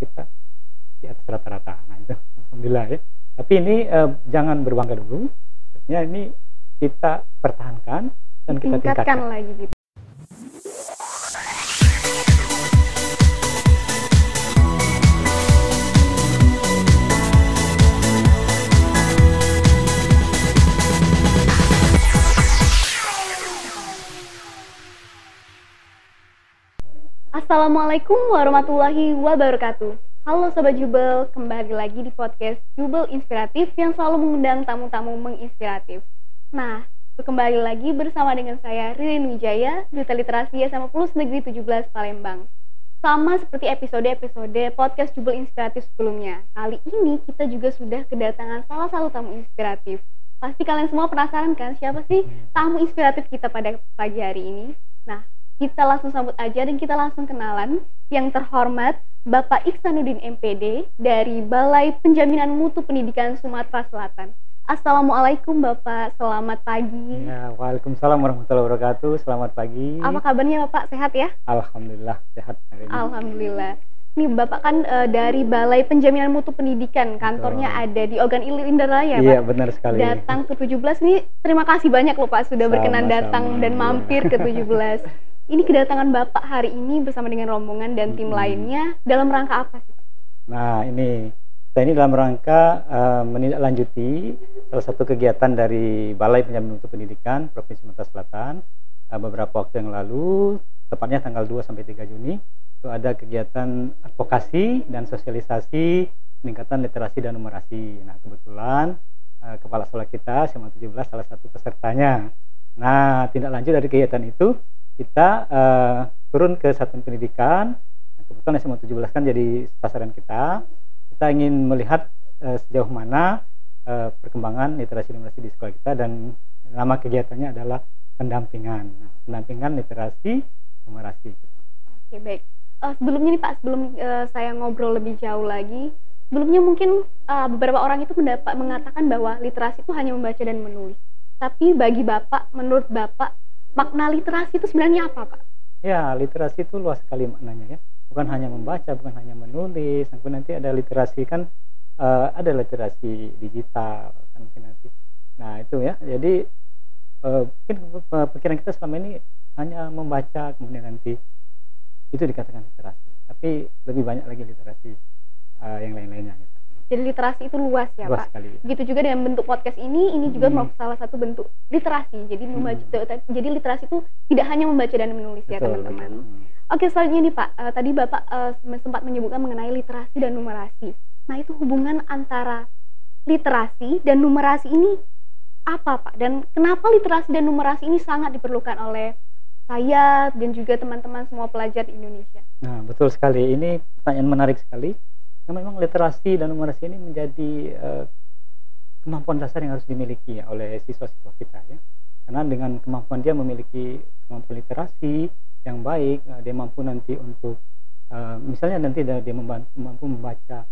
kita di atas rata-rata. Nah itu alhamdulillah ya. Tapi ini jangan berbangga dulu. Artinya ini kita pertahankan dan kita tingkatkan lagi gitu. Assalamualaikum warahmatullahi wabarakatuh. Halo Sobat Jubel, kembali lagi di podcast Jubel Inspiratif yang selalu mengundang tamu-tamu menginspiratif. Nah, kembali lagi bersama dengan saya Ririn Wijaya, Duta Literasi SMA Plus Negeri 17 Palembang. Sama seperti episode-episode podcast Jubel Inspiratif sebelumnya, kali ini kita juga sudah kedatangan salah satu tamu inspiratif. Pasti kalian semua penasaran kan siapa sih tamu inspiratif kita pada pagi hari ini? Nah, kita langsung sambut aja dan kita langsung kenalan. Yang terhormat Bapak Iksanuddin MPD dari Balai Penjaminan Mutu Pendidikan Sumatera Selatan. Assalamualaikum Bapak, selamat pagi. Ya, waalaikumsalam warahmatullahi wabarakatuh. Selamat pagi. Apa kabarnya Bapak, sehat ya? Alhamdulillah sehat hari ini. Alhamdulillah. Nih Bapak kan dari Balai Penjaminan Mutu Pendidikan, kantornya ada di Ogan Ilir Indralaya Pak. Iya benar sekali. Datang ke 17 nih, terima kasih banyak loh Pak sudah berkenan datang dan mampir ke 17. Ini kedatangan Bapak hari ini bersama dengan rombongan dan tim lainnya dalam rangka apa sih? Nah kita ini dalam rangka menindaklanjuti salah satu kegiatan dari Balai Penjaminan Mutu Pendidikan Provinsi Sumatera Selatan beberapa waktu yang lalu, tepatnya tanggal 2 sampai 3 Juni, itu ada kegiatan advokasi dan sosialisasi peningkatan literasi dan numerasi. Nah kebetulan Kepala Sekolah kita SMA 17 salah satu pesertanya. Nah tindak lanjut dari kegiatan itu kita turun ke satuan pendidikan. Nah, kebetulan SMA 17 kan jadi sasaran kita. Kita ingin melihat sejauh mana perkembangan literasi numerasi di sekolah kita, dan nama kegiatannya adalah pendampingan. Nah, pendampingan literasi numerasi. Oke, baik. Sebelumnya nih Pak, sebelum saya ngobrol lebih jauh lagi, sebelumnya mungkin beberapa orang itu mengatakan bahwa literasi itu hanya membaca dan menulis. Tapi bagi Bapak, menurut Bapak, makna literasi itu sebenarnya apa Pak? Ya, literasi itu luas sekali maknanya ya. Bukan hanya membaca, bukan hanya menulis. Nanti ada literasi kan, ada literasi digital kan mungkin nanti. Nah itu ya. Jadi mungkin pikiran kita selama ini hanya membaca, kemudian nanti itu dikatakan literasi. Tapi lebih banyak lagi literasi yang lain-lainnya gitu. Jadi literasi itu luas ya luas Pak. Sekali. Begitu juga dengan bentuk podcast ini juga merupakan salah satu bentuk literasi. Jadi jadi literasi itu tidak hanya membaca dan menulis. Betul, ya teman-teman. Oke, selanjutnya nih Pak, tadi Bapak sempat menyebutkan mengenai literasi dan numerasi. Nah itu hubungan antara literasi dan numerasi ini apa Pak? Dan kenapa literasi dan numerasi ini sangat diperlukan oleh saya dan juga teman-teman semua pelajar di Indonesia? Nah betul sekali, ini pertanyaan menarik sekali. Nah, memang literasi dan numerasi ini menjadi kemampuan dasar yang harus dimiliki ya, oleh siswa-siswa kita ya. Karena dengan kemampuan dia memiliki kemampuan literasi yang baik, dia mampu nanti untuk misalnya nanti dia mampu membaca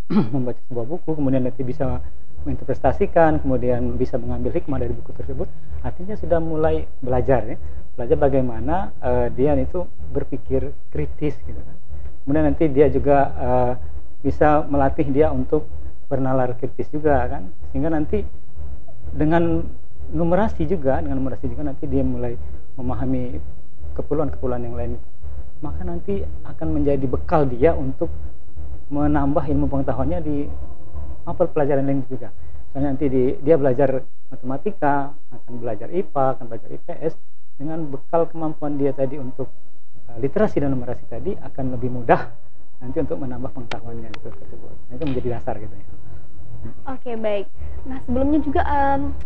membaca sebuah buku, kemudian nanti bisa menginterpretasikan, kemudian bisa mengambil hikmah dari buku tersebut. Artinya sudah mulai belajar ya, belajar bagaimana dia itu berpikir kritis gitu kan. Kemudian nanti dia juga bisa melatih dia untuk bernalar kritis juga kan, sehingga nanti dengan numerasi juga nanti dia mulai memahami keperluan-keperluan yang lain, maka nanti akan menjadi bekal dia untuk menambah ilmu pengetahuannya di mapel pelajaran lain juga. Misalnya nanti dia belajar matematika, akan belajar IPA, akan belajar IPS, dengan bekal kemampuan dia tadi untuk literasi dan numerasi tadi akan lebih mudah nanti untuk menambah pengetahuannya itu tersebut. Nah, itu menjadi dasar gitu ya. Oke, baik. Nah sebelumnya juga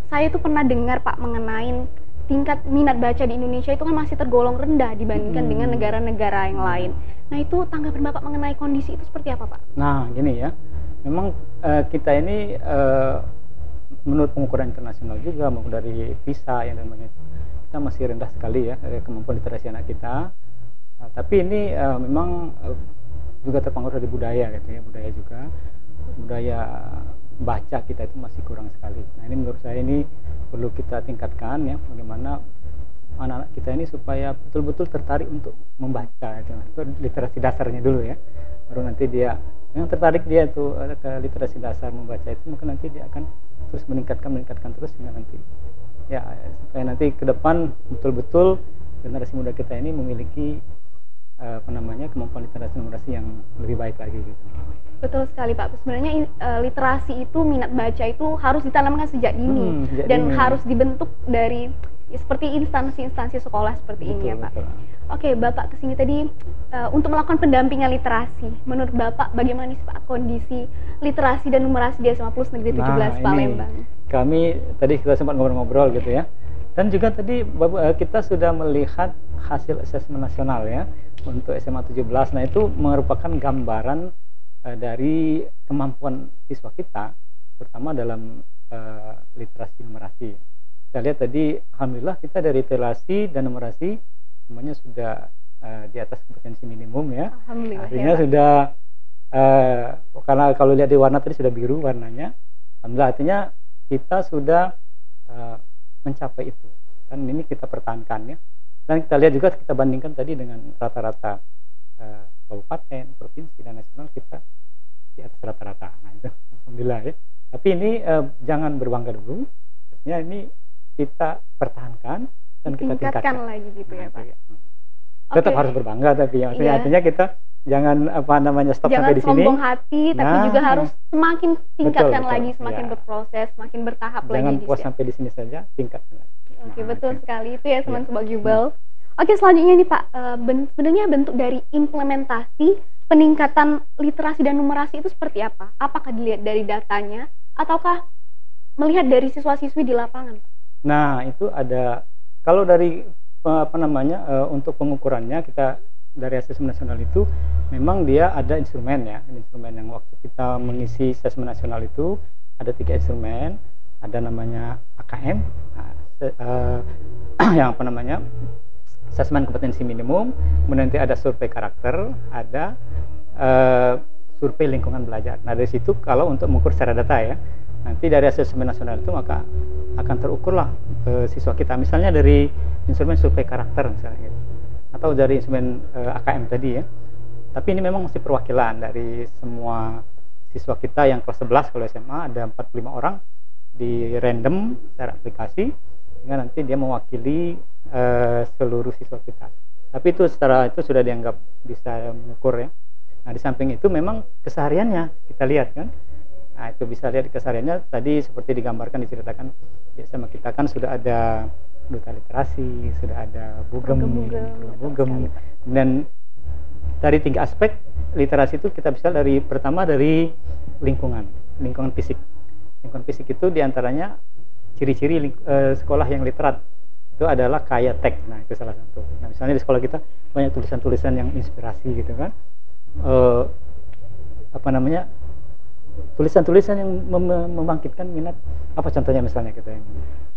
saya tuh pernah dengar Pak mengenai tingkat minat baca di Indonesia itu kan masih tergolong rendah dibandingkan dengan negara-negara yang lain. Nah itu tanggapan Bapak mengenai kondisi itu seperti apa Pak? Nah gini ya, memang kita ini menurut pengukuran internasional juga maupun dari PISA yang namanya, kita masih rendah sekali ya kemampuan literasi anak kita. Nah, tapi ini memang juga terpengaruh dari budaya gitu ya, budaya baca kita itu masih kurang sekali. Nah ini menurut saya ini perlu kita tingkatkan ya, bagaimana anak-anak kita ini supaya betul-betul tertarik untuk membaca itu literasi dasarnya dulu ya. baru nanti dia yang tertarik dia tuh ke literasi dasar membaca itu, mungkin nanti dia akan terus meningkatkan terus sehingga nanti ya supaya nanti ke depan betul-betul generasi muda kita ini memiliki kemampuan literasi numerasi yang lebih baik lagi gitu. Betul sekali Pak. Sebenarnya literasi itu, minat baca itu harus ditanamkan sejak dini dan harus dibentuk dari seperti instansi-instansi sekolah seperti ini ya Pak. Betul. Oke, Bapak kesini tadi untuk melakukan pendampingan literasi. Menurut Bapak bagaimana sih Pak kondisi literasi dan numerasi di SMA Plus Negeri 17 Palembang? Kami tadi kita sempat ngobrol-ngobrol gitu ya. Dan juga tadi kita sudah melihat hasil asesmen nasional ya untuk SMA 17. Nah, itu merupakan gambaran dari kemampuan siswa kita, terutama dalam literasi numerasi. Kita lihat tadi, alhamdulillah kita dari literasi dan numerasi semuanya sudah di atas kompetensi minimum ya. Alhamdulillah. Artinya sudah karena kalau lihat di warna tadi sudah biru warnanya, alhamdulillah artinya kita sudah mencapai itu. Dan ini kita pertahankan ya. Dan kita lihat juga, kita bandingkan tadi dengan rata-rata kabupaten, provinsi dan nasional, kita di atas rata-rata. Nah itu alhamdulillah ya. Tapi ini jangan berbangga dulu. Artinya ini kita pertahankan dan kita tingkatkan lagi gitu ya Pak. Tetap harus berbangga tapi ya, maksudnya artinya kita jangan stop sampai di sini. Jangan sombong hati, tapi juga harus semakin tingkatkan lagi, semakin berproses, semakin bertahap lagi. Jangan puas sampai di sini saja, tingkatkan lagi. Oke, betul sekali itu ya teman Sobat Jubel. Oke, selanjutnya nih Pak, sebenarnya bentuk dari implementasi peningkatan literasi dan numerasi itu seperti apa? Apakah dilihat dari datanya ataukah melihat dari siswa-siswi di lapangan, Pak? Nah, itu ada, kalau dari untuk pengukurannya kita dari asesmen nasional itu memang dia ada instrumen ya, instrumen yang waktu kita mengisi asesmen nasional itu ada 3 instrumen, ada namanya AKM, yang asesmen kompetensi minimum, kemudian nanti ada survei karakter, ada survei lingkungan belajar. Nah dari situ kalau untuk mengukur secara data ya, nanti dari asesmen nasional itu maka akan terukurlah siswa kita, misalnya dari instrumen survei karakter misalnya gitu, atau dari instrumen AKM tadi ya. Tapi ini memang masih perwakilan dari semua siswa kita yang kelas 11 kalau SMA ada 45 orang di random secara aplikasi, sehingga nanti dia mewakili seluruh siswa kita. Tapi itu secara itu sudah dianggap bisa mengukur ya. Nah di samping itu memang kesehariannya kita lihat kan. Nah itu bisa lihat kesehariannya tadi seperti digambarkan, diceritakan ya, sama kita kan sudah ada duta literasi, sudah ada bugem, dan dari 3 aspek literasi itu kita bisa dari pertama dari lingkungan fisik. Lingkungan fisik itu diantaranya ciri-ciri sekolah yang literat itu adalah kaya teks. Nah itu salah satu. Nah misalnya di sekolah kita banyak tulisan-tulisan yang inspirasi gitu kan, tulisan-tulisan yang membangkitkan minat. Apa contohnya misalnya kita yang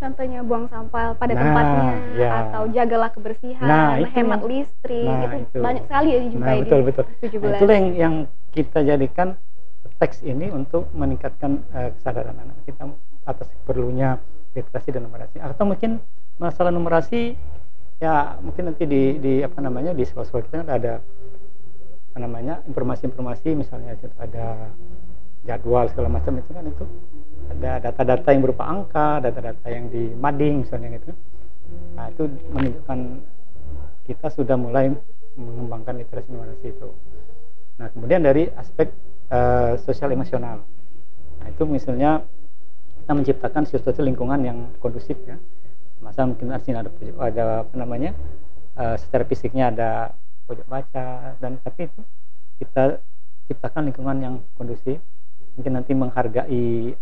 contohnya buang sampah pada tempatnya ya, atau jagalah kebersihan, hemat listrik, itu banyak sekali ya dijumpai betul. di 17. Nah, itulah yang kita jadikan teks ini untuk meningkatkan kesadaran anak kita atas perlunya literasi dan numerasi. Atau mungkin masalah numerasi ya mungkin nanti di sekolah-sekolah kita ada informasi-informasi, misalnya ada jadwal segala macam, itu kan itu ada data-data yang berupa angka, data-data yang di mading misalnya gitu. Nah itu menunjukkan kita sudah mulai mengembangkan literasi numerasi itu. Nah kemudian dari aspek sosial emosional, nah itu misalnya kita menciptakan suatu lingkungan yang kondusif ya. Masa mungkin di sini ada secara fisiknya ada pojok baca, dan tapi itu kita ciptakan lingkungan yang kondusif, mungkin nanti menghargai,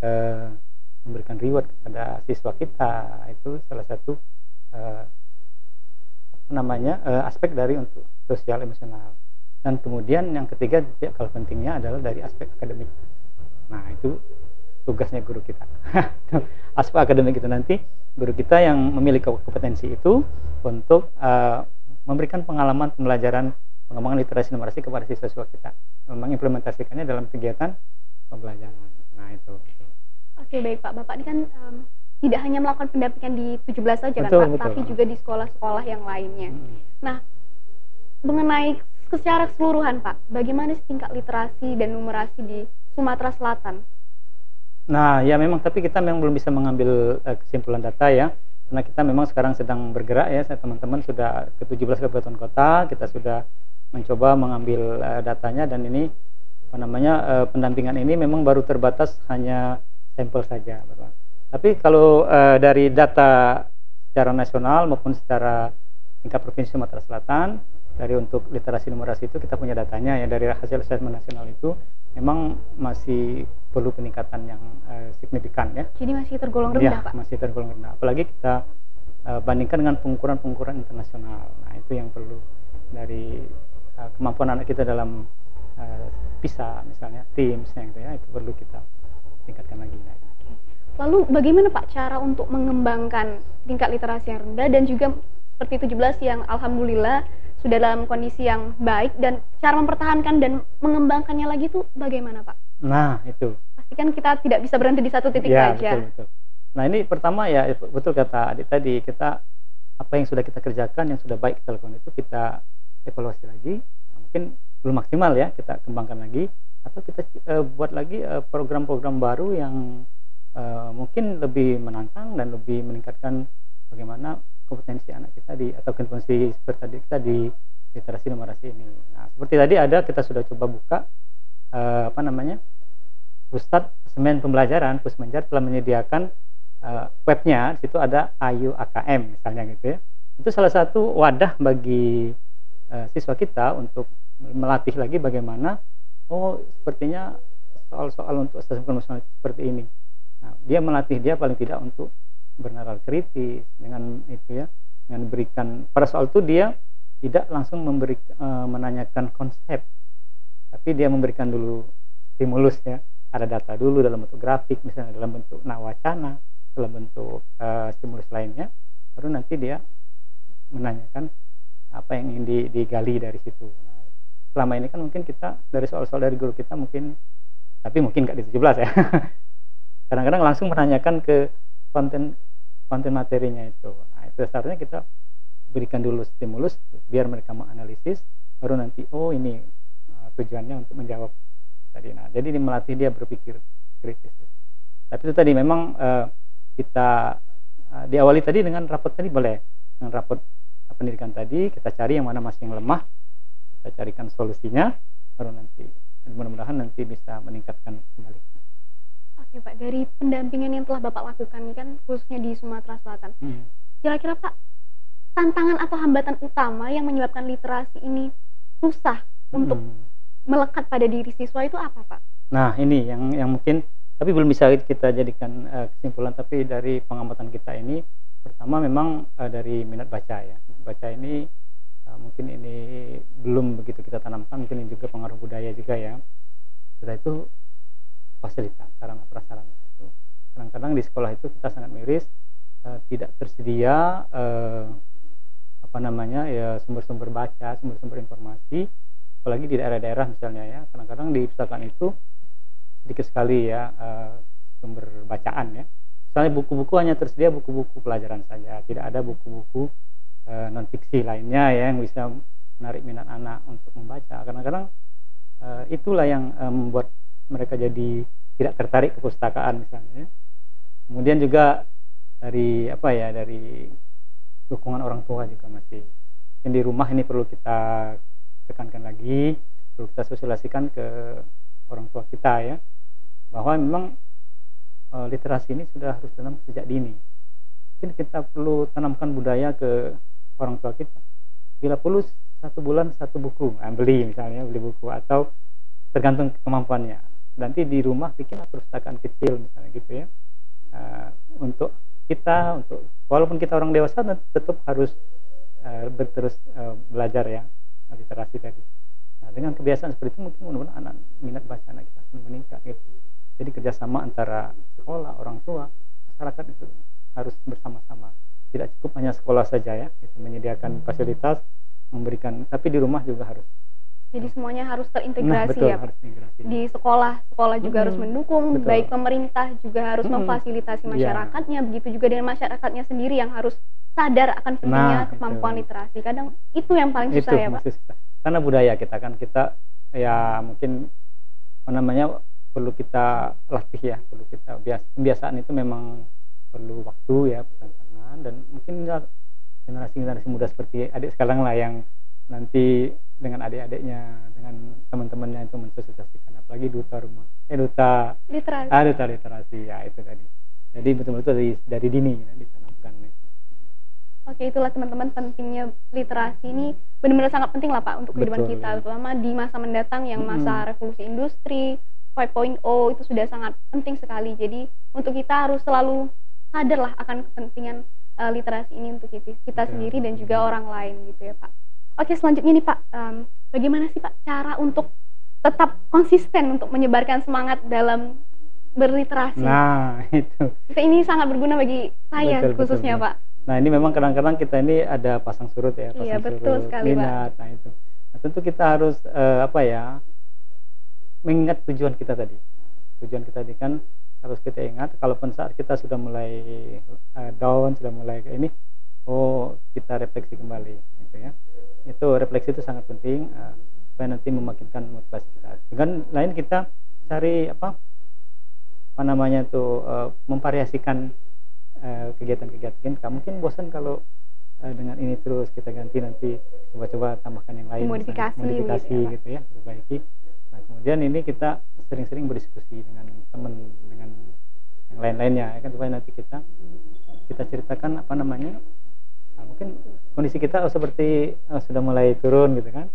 memberikan reward kepada siswa kita, itu salah satu aspek dari untuk sosial emosional. Dan kemudian yang ketiga tidak kalah pentingnya adalah dari aspek akademik. Nah itu tugasnya guru kita. Aspek akademik itu nanti guru kita yang memiliki kompetensi itu untuk memberikan pengalaman pembelajaran pengembangan literasi numerasi kepada siswa-siswa kita, mengimplementasikannya dalam kegiatan pembelajaran. Nah itu. Oke baik Pak, Bapak ini kan tidak hanya melakukan pendampingan di 17 saja kan Pak, tapi juga di sekolah-sekolah yang lainnya. Nah mengenai secara keseluruhan Pak, bagaimana sih tingkat literasi dan numerasi di Sumatera Selatan? Nah, ya memang, tapi kita memang belum bisa mengambil kesimpulan data ya, karena kita memang sekarang sedang bergerak ya, teman-teman sudah ke 17 kabupaten kota, kita sudah mencoba mengambil datanya, dan ini apa namanya, pendampingan ini memang baru terbatas hanya sampel saja, Bapak. Tapi kalau dari data secara nasional maupun secara tingkat provinsi Sumatera Selatan, dari untuk literasi numerasi itu kita punya datanya ya, dari hasil asesmen nasional itu memang masih perlu peningkatan yang signifikan ya. Jadi masih tergolong rendah, Ya, Pak? masih tergolong rendah. Apalagi kita bandingkan dengan pengukuran-pengukuran internasional. Nah, itu yang perlu dari kemampuan anak kita dalam PISA misalnya, TIMSS gitu ya, itu perlu kita tingkatkan lagi. Ya. Lalu bagaimana Pak cara untuk mengembangkan tingkat literasi yang rendah dan juga seperti 17 yang alhamdulillah sudah dalam kondisi yang baik, dan cara mempertahankan dan mengembangkannya lagi itu bagaimana Pak? Nah, itu. Pastikan kita tidak bisa berhenti di satu titik Ya, saja. betul. Nah, ini pertama ya, betul kata Adik tadi, kita apa yang sudah kita kerjakan, yang sudah baik kita lakukan itu kita evaluasi lagi. Nah, mungkin belum maksimal ya, kita kembangkan lagi, atau kita buat lagi program-program baru yang mungkin lebih menantang dan lebih meningkatkan bagaimana kompetensi anak kita atau kompetensi seperti tadi kita di literasi numerasi ini. Nah, seperti tadi kita sudah coba buka Pusat Semen Pembelajaran Pusmenjar telah menyediakan webnya. Di situ ada Ayu AKM misalnya gitu ya. Itu salah satu wadah bagi siswa kita untuk melatih lagi bagaimana sepertinya soal-soal untuk asesmen emosional itu seperti ini. Nah, dia melatih dia paling tidak untuk bernalar kritis dengan itu ya, dengan berikan pada soal itu dia tidak langsung menanyakan konsep, tapi dia memberikan dulu stimulus ya, ada data dulu dalam bentuk grafik misalnya, dalam bentuk wacana, dalam bentuk stimulus lainnya, baru nanti dia menanyakan apa yang ingin digali dari situ. Nah, selama ini kan mungkin kita dari soal-soal dari guru kita mungkin, tapi mungkin nggak di 17 ya kadang-kadang langsung menanyakan ke konten materinya itu. Nah, itu seharusnya kita berikan dulu stimulus biar mereka menganalisis, baru nanti ini tujuannya untuk menjawab tadi. Nah, jadi melatih dia berpikir kritis. Tapi itu tadi memang kita diawali tadi dengan rapot tadi, boleh dengan rapot pendidikan tadi, kita cari yang mana masih yang lemah, kita carikan solusinya, baru nanti mudah-mudahan nanti bisa meningkatkan kembali. Oke Pak, dari pendampingan yang telah Bapak lakukan ini kan khususnya di Sumatera Selatan, kira-kira Pak, tantangan atau hambatan utama yang menyebabkan literasi ini susah untuk melekat pada diri siswa itu apa Pak? Nah, ini yang mungkin tapi belum bisa kita jadikan kesimpulan, tapi dari pengamatan kita ini, pertama memang dari minat baca ya. Minat baca ini mungkin ini belum begitu kita tanamkan, mungkin ini juga pengaruh budaya juga ya. Setelah itu fasilitas, sarana prasarana itu. Kadang-kadang di sekolah itu kita sangat miris, tidak tersedia sumber-sumber baca, sumber-sumber informasi, apalagi di daerah-daerah misalnya ya. Kadang-kadang di pustakaan itu sedikit sekali ya sumber bacaan ya. Misalnya buku-buku hanya tersedia buku-buku pelajaran saja, tidak ada buku-buku non fiksi lainnya ya yang bisa menarik minat anak untuk membaca. Kadang-kadang itulah yang membuat mereka jadi tidak tertarik ke perpustakaan misalnya. Kemudian juga dari dari dukungan orang tua juga masih. Dan di rumah ini perlu kita tekankan lagi, perlu kita sosialisasikan ke orang tua kita ya, bahwa memang literasi ini sudah harus ditanam sejak dini. Mungkin kita perlu tanamkan budaya ke orang tua kita. Bila perlu 1 bulan 1 buku, beli buku, atau tergantung kemampuannya. Nanti di rumah bikin perpustakaan kecil misalnya gitu ya, untuk kita, walaupun kita orang dewasa tetap harus terus belajar ya literasi tadi. Nah, dengan kebiasaan seperti itu mungkin mudah-mudahan anak minat baca anak kita akan meningkat gitu. Jadi kerjasama antara sekolah, orang tua, masyarakat itu harus bersama-sama. Tidak cukup hanya sekolah saja ya, gitu, menyediakan fasilitas, memberikan, tapi di rumah juga harus Jadi semuanya harus Nah, terintegrasi betul, ya Pak. harus integrasi. Di sekolah juga harus mendukung, betul. baik pemerintah juga harus memfasilitasi Iya. masyarakatnya, begitu juga dengan masyarakatnya sendiri yang harus sadar akan pentingnya Nah, kemampuan itu. literasi. Kadang itu yang paling Itu susah ya Pak. masih susah. Karena budaya kita kan, kita ya mungkin apa namanya, perlu kita latih ya, perlu kita pembiasaan itu memang perlu waktu ya, tantangan, dan mungkin ya generasi muda seperti adik sekarang lah yang nanti dengan adik-adiknya, dengan teman-temannya itu mensosialisasikan, apalagi duta literasi ya, itu tadi. Jadi betul-betul dari dini ya, ditanamkan. Oke, itulah teman-teman pentingnya literasi ini benar-benar sangat penting lah Pak untuk kehidupan Betul. kita, terutama di masa mendatang yang masa revolusi industri 5.0 itu sudah sangat penting sekali. Jadi untuk kita harus selalu sadar lah akan kepentingan literasi ini untuk kita sendiri dan juga orang lain gitu ya Pak. Oke, selanjutnya nih Pak, bagaimana sih Pak cara untuk tetap konsisten untuk menyebarkan semangat dalam berliterasi? Nah, itu. Ini sangat berguna bagi saya khususnya betul. Pak. Nah, ini memang kadang-kadang kita ini ada pasang surut ya, pasang Iya, betul surut sekali, minat. Nah, itu. Nah, tentu kita harus mengingat tujuan kita tadi. Tujuan kita tadi kan harus kita ingat, kalaupun saat kita sudah mulai down, sudah mulai kayak ini, kita refleksi kembali gitu ya. Itu refleksi itu sangat penting supaya nanti memakinkan motivasi kita. Dengan lain kita cari apa namanya tuh, memvariasikan kegiatan-kegiatan kita. Mungkin bosan kalau dengan ini terus, kita ganti, nanti coba-coba tambahkan yang lain, modifikasi gitu ya, perbaiki. Nah, kemudian ini kita sering-sering berdiskusi dengan teman, dengan yang lain-lainnya ya kan, supaya nanti kita ceritakan apa namanya, mungkin kondisi kita seperti sudah mulai turun gitu kan,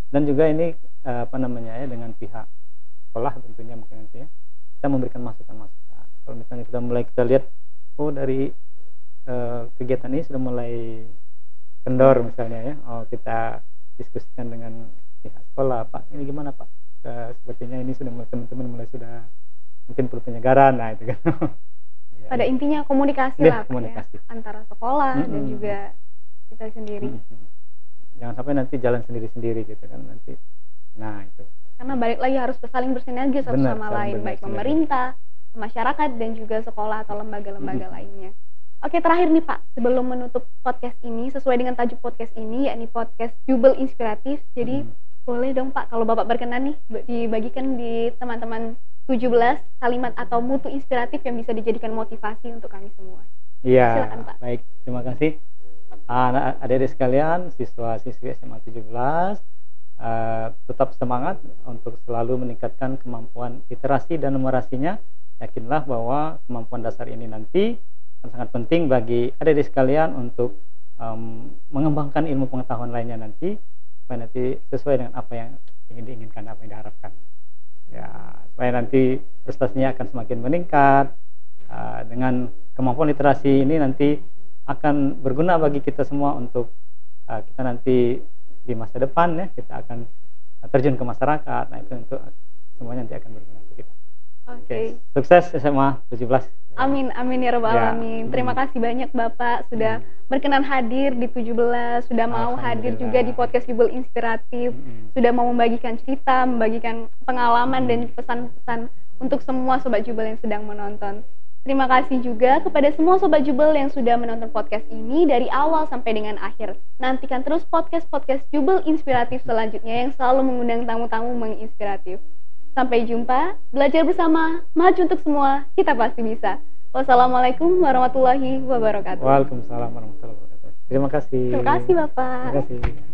dan juga ini apa namanya ya, dengan pihak sekolah tentunya mungkin nanti ya, kita memberikan masukan-masukan. Kalau misalnya kita lihat dari kegiatan ini sudah mulai kendor misalnya ya, kita diskusikan dengan pihak sekolah, Pak ini gimana Pak, sepertinya ini sudah mulai, teman-teman mulai sudah mungkin perlu penyegaran. Nah, itu kan. Pada intinya komunikasi lah komunikasi. Ya, antara sekolah dan juga kita sendiri. Jangan sampai nanti jalan sendiri-sendiri gitu kan nanti. Nah, itu. Karena balik lagi harus saling bersinergi satu sama lain, baik pemerintah, masyarakat, dan juga sekolah atau lembaga-lembaga lainnya. Oke, terakhir nih Pak, sebelum menutup podcast ini, sesuai dengan tajuk podcast ini, yakni podcast Jubel Inspiratif. Jadi boleh dong Pak, kalau Bapak berkenan nih, dibagikan di teman-teman 17 kalimat atau mutu inspiratif yang bisa dijadikan motivasi untuk kami semua. Iya, silakan Pak. Baik, terima kasih adik-adik sekalian, siswa-siswi SMA 17, tetap semangat untuk selalu meningkatkan kemampuan literasi dan numerasinya. Yakinlah bahwa kemampuan dasar ini nanti akan sangat penting bagi adik-adik sekalian untuk mengembangkan ilmu pengetahuan lainnya nanti, supaya nanti sesuai dengan apa yang ingin diinginkan, apa yang diharapkan ya, supaya nanti prestasinya akan semakin meningkat. Dengan kemampuan literasi ini nanti akan berguna bagi kita semua untuk kita nanti di masa depan ya, kita akan terjun ke masyarakat. Nah, itu untuk semuanya nanti akan berguna untuk kita. Oke. Sukses SMA 17. Amin, amin ya rabbal alamin. Terima kasih banyak Bapak sudah berkenan hadir di 17, sudah mau hadir juga di podcast Jubel Inspiratif, sudah mau membagikan cerita, membagikan pengalaman dan pesan-pesan untuk semua Sobat Jubel yang sedang menonton. Terima kasih juga kepada semua Sobat Jubel yang sudah menonton podcast ini dari awal sampai dengan akhir. Nantikan terus podcast-podcast Jubel Inspiratif selanjutnya yang selalu mengundang tamu-tamu menginspiratif. Sampai jumpa, belajar bersama, maju untuk semua, kita pasti bisa. Wassalamualaikum warahmatullahi wabarakatuh. Waalaikumsalam warahmatullahi wabarakatuh. Terima kasih. Terima kasih Bapak. Terima kasih.